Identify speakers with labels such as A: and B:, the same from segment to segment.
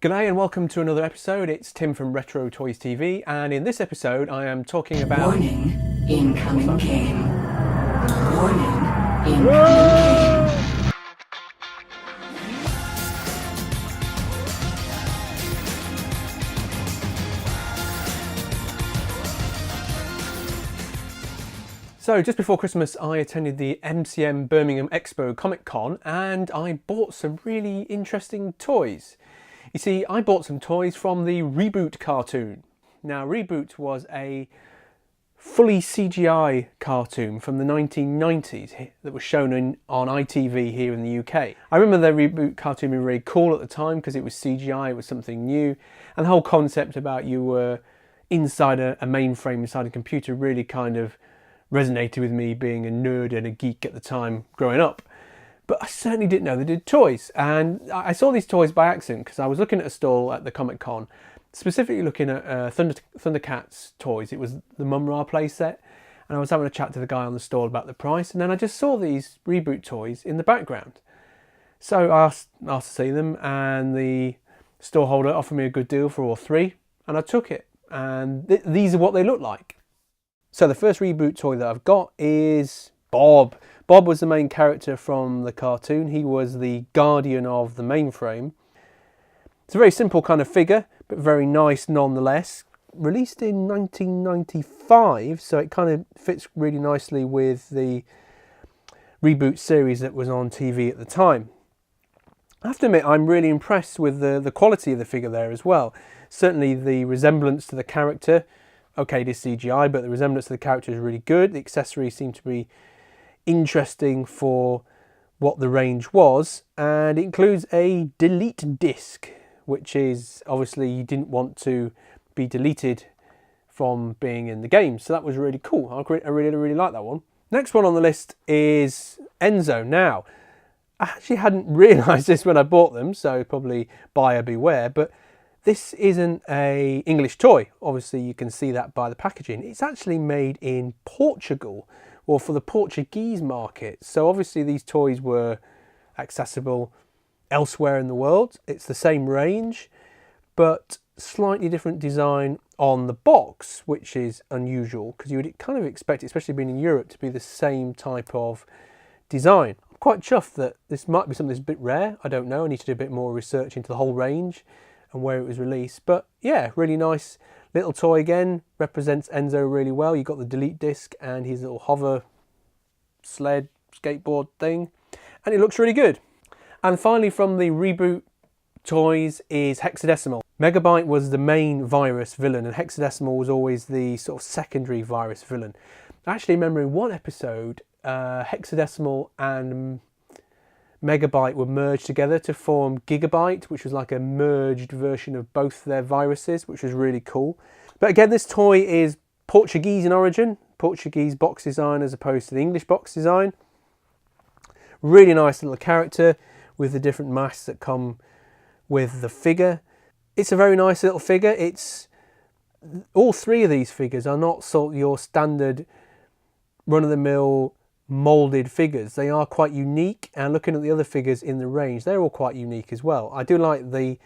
A: G'day and welcome to another episode. It's Tim from Retro Toys TV, and in this episode I am talking about...
B: Warning, incoming game. Warning, incoming game.
A: So just before Christmas I attended the MCM Birmingham Comic Con and I bought some really interesting toys. You see, I bought some toys from the ReBoot cartoon. Now, ReBoot was a fully CGI cartoon from the 1990s that was shown on ITV here in the UK. I remember the ReBoot cartoon being really cool at the time because it was CGI, it was something new, and the whole concept about you were inside a mainframe, inside a computer really kind of resonated with me, being a nerd and a geek at the time growing up. But I certainly didn't know they did toys, and I saw these toys by accident because I was looking at a stall at the Comic Con, specifically looking at Thundercats toys. It was the Mum-Ra playset, and I was having a chat to the guy on the stall about the price, and then I just saw these ReBoot toys in the background. So I asked to see them, and the store holder offered me a good deal for all three, and I took it. And these are what they look like. So the first ReBoot toy that I've got is Bob. Bob was the main character from the cartoon. He was the guardian of the mainframe. It's a very simple kind of figure, but very nice nonetheless. Released in 1995, so it kind of fits really nicely with the ReBoot series that was on TV at the time. I have to admit, I'm really impressed with the quality of the figure there as well. Certainly the resemblance to the character, okay, it is CGI, but the resemblance to the character is really good. The accessories seem to be interesting for what the range was, and it includes a delete disc, which is obviously you didn't want to be deleted from being in the game, so that was really cool. I really like that one. Next one on the list is Enzo. Now, I actually hadn't realised this when I bought them, so probably buyer beware, but this isn't an English toy. Obviously you can see that by the packaging. It's actually made in Portugal, or for the Portuguese market. So obviously these toys were accessible elsewhere in the world. It's the same range, but slightly different design on the box, which is unusual because you would kind of expect, especially being in Europe, to be the same type of design. I'm quite chuffed that this might be something that's a bit rare. I don't know. I need to do a bit more research into the whole range and where it was released. But yeah, really nice little toy again, represents Enzo really well. You've got the delete disc and his little hover sled skateboard thing, and it looks really good. And finally from the ReBoot toys is Hexadecimal. Megabyte was the main virus villain and Hexadecimal was always the sort of secondary virus villain. I actually remember in one episode Hexadecimal and Megabyte were merged together to form Gigabyte, which was like a merged version of both their viruses, which was really cool. But again, this toy is Portuguese in origin, Portuguese box design as opposed to the English box design. Really nice little character with the different masks that come with the figure. It's a very nice little figure. All three of these figures are not sort of your standard run-of-the-mill moulded figures. They are quite unique, and looking at the other figures in the range, they're all quite unique as well. I do like the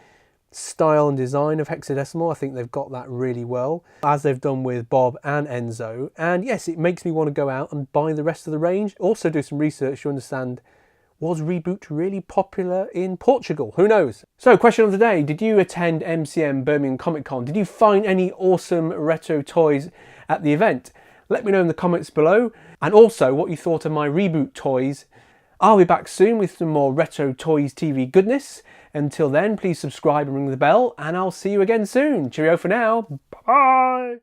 A: style and design of Hexadecimal. I think they've got that really well, as they've done with Bob and Enzo. And yes, it makes me want to go out and buy the rest of the range. Also do some research to understand, was ReBoot really popular in Portugal? Who knows? So, question of the day, did you attend MCM Birmingham Comic Con? Did you find any awesome retro toys at the event? Let me know in the comments below, and also what you thought of my ReBoot toys. I'll be back soon with some more Retro Toys TV goodness. Until then, please subscribe and ring the bell, and I'll see you again soon. Cheerio for now. Bye!